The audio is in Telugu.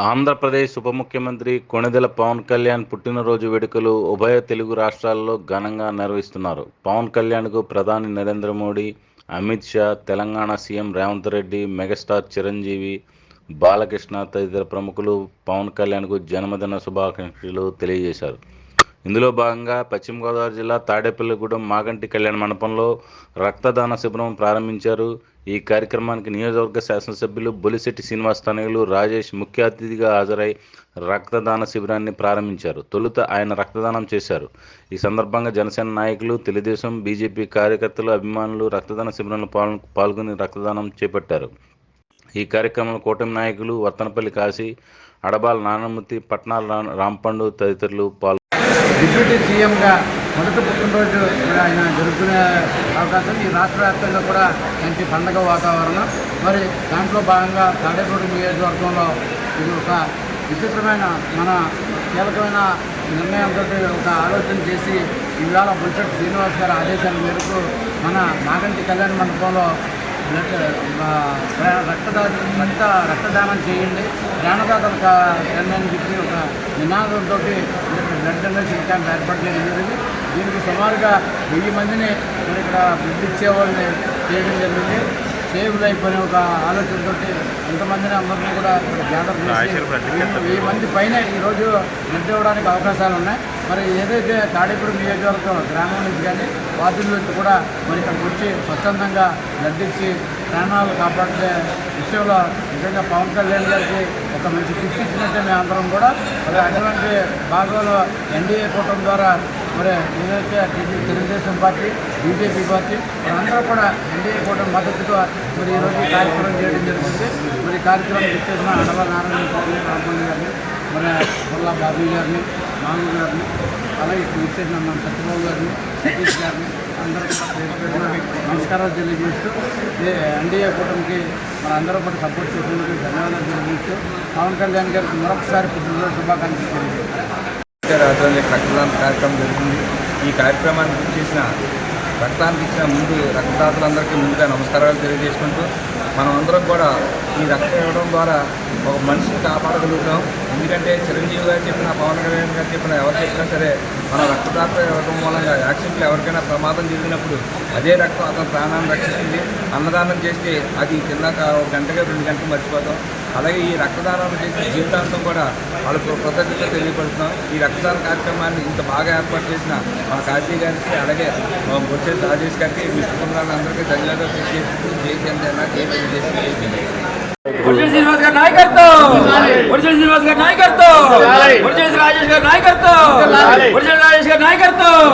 ఆంధ్రప్రదేశ్ ఉప ముఖ్యమంత్రి కొణిదెల పవన్ కళ్యాణ్ పుట్టినరోజు వేడుకలు ఉభయ తెలుగు రాష్ట్రాల్లో ఘనంగా నిర్వహిస్తున్నారు. పవన్ కళ్యాణ్కు ప్రధాని నరేంద్ర మోడీ, అమిత్ షా, తెలంగాణ సీఎం రేవంత్ రెడ్డి, మెగాస్టార్ చిరంజీవి, బాలకృష్ణ తదితర ప్రముఖులు పవన్ కళ్యాణ్కు జన్మదిన శుభాకాంక్షలు తెలియజేశారు. ఇందులో భాగంగా పశ్చిమ గోదావరి జిల్లా తాడేపల్లిగూడెం మాగంటి కళ్యాణ మండపంలో రక్తదాన శిబిరం ప్రారంభించారు. ఈ కార్యక్రమానికి నియోజకవర్గ శాసనసభ్యులు బొలిశెట్టి శ్రీనివాస్ తనయులు రాజేష్ ముఖ్య అతిథిగా హాజరై రక్తదాన శిబిరాన్ని ప్రారంభించారు. తొలుత ఆయన రక్తదానం చేశారు. ఈ సందర్భంగా జనసేన నాయకులు, తెలుగుదేశం, బీజేపీ కార్యకర్తలు, అభిమానులు రక్తదాన శిబిరంలో పాల్గొని రక్తదానం చేపట్టారు. ఈ కార్యక్రమంలో కూటమి నాయకులు వర్తనపల్లి కాశీ, అడబాల నారాయణమూర్తి, పట్నాల రాంపండు తదితరులు పాల్గొన్నారు. డిప్యూటీ సీఎంగా మొదటి పుట్టినరోజు ఆయన జరుపుకునే అవకాశం ఈ రాష్ట్ర వ్యాప్తంగా కూడా మంచి పండగ వాతావరణం. మరి దాంట్లో భాగంగా తాడేపల్లి నియోజకవర్గంలో ఇది ఒక విచిత్రమైన మన కీలకమైన నిర్ణయంతో ఒక ఆలోచన చేసి ఇవాళ బొలిశెట్టి శ్రీనివాస్ గారి ఆదేశాల మేరకు మన మాగంటి కళ్యాణ మండపంలో రక్తదానం చేయండి, ప్రాణదాతలకు చేయండి చెప్పి ఒక నినాదంతో బ్లడ్ డొనేషన్ క్యాంప్ ఏర్పాటు చేయడం జరిగింది. దీనికి సుమారుగా 1000 మందిని ఇక్కడ బ్లడ్ ఇచ్చేవాళ్ళని చేయడం జరిగింది. సేవ్లు అయిపోయిన ఒక ఆలోచనతో ఎంతమందిని అందరినీ కూడా గ్యాదర్ చేసి 1000 మంది పైన ఈరోజు బ్లడ్ ఇవ్వడానికి అవకాశాలు ఉన్నాయి. మరి ఏదైతే తాడేపల్లి నియోజకవర్గం గ్రామం నుంచి కానీ వార్డుల నుంచి కూడా మరి ఇక్కడికి వచ్చి స్వచ్ఛందంగా బ్లడ్ ఇచ్చి ప్రాణాలు కాపాడే విషయంలో నిజంగా పవన్ కళ్యాణ్ గారికి ఒక మంచి గిఫ్ట్ ఇచ్చినట్టే మేము అందరం కూడా మరి అటువంటి భాగంలో ఎన్డీఏ కూటమి ద్వారా మరి ఏదైతే తెలుగుదేశం పార్టీ, బీజేపీ పార్టీ అందరూ కూడా ఎన్డీఏ కూటమి మద్దతుగా మరి ఈరోజు కార్యక్రమం చేయడం జరుగుతుంది. మరి కార్యక్రమం ఇచ్చేసిన అడవ నారాయణ గారిని, రామపల్లి గారిని, మన బొల్లా బాబీ గారిని, మామూలు గారిని, అలాగే ఇచ్చేసిన మన సత్యబాబు గారిని, సతీష్ గారిని అందరూ నమస్కారాలు తెలియజేస్తూ ఎన్డీఏ కూటమికి మన అందరూ కూడా సపోర్ట్ చేసేందుకు ధన్యవాదాలు తెలియజేస్తూ పవన్ కళ్యాణ్ గారికి మరొకసారి పుట్టినరోజు శుభాకాంక్షలు తెలియజేస్తారు. రక్తదాన కార్యక్రమం జరుగుతుంది. ఈ కార్యక్రమానికి రక్తానికి ఇచ్చిన ముందు రక్తదాతలందరికీ ముందుగా నమస్కారాలు తెలియజేసుకుంటూ మనం అందరం కూడా ఈ రక్తం ఇవ్వడం ద్వారా ఒక మనిషిని కాపాడగలుగుతాం. ఎందుకంటే చిరంజీవి గారు చెప్పిన, పవన్ కళ్యాణ్ గారు చెప్పిన, ఎవరు చెప్పినా సరే మనం రక్తదాత ఇవ్వడం మూలంగా యాక్సిడెంట్లు ఎవరికైనా ప్రమాదం జరిగినప్పుడు అదే రక్తం అతని ప్రాణాన్ని రక్షిస్తుంది. అన్నదానం చేస్తే అది తిన్నాక 1 గంటగా 2 గంటలు మర్చిపోతాం. అలాగే ఈ రక్తదానం చేసిన జీవితాంతం కూడా వాళ్ళకు కృతజ్ఞత తెలియపడుతున్నాం. ఈ రక్తదాన కార్యక్రమాన్ని ఇంత బాగా ఏర్పాటు చేసిన మన కాశీ గారికి, అలాగే బొలిశెట్టి రాజేష్ గారికి, మీ కుటుంబాలందరికీ ధన్యవాదాలు తెలియజేస్తూ జై జనసేన, జై తెలుగుదేశం, జై బీజేపీ. బొలిశెట్టి శ్రీనివాస్ గారి నాయకత్వం, బొలిశెట్టి శ్రీనివాస్ గారి నాయకత్వం, బొలిశెట్టి రాజేష్ గారి నాయకత్వం, బొలిశెట్టి రాజేష్ గారి నాయకత్వం.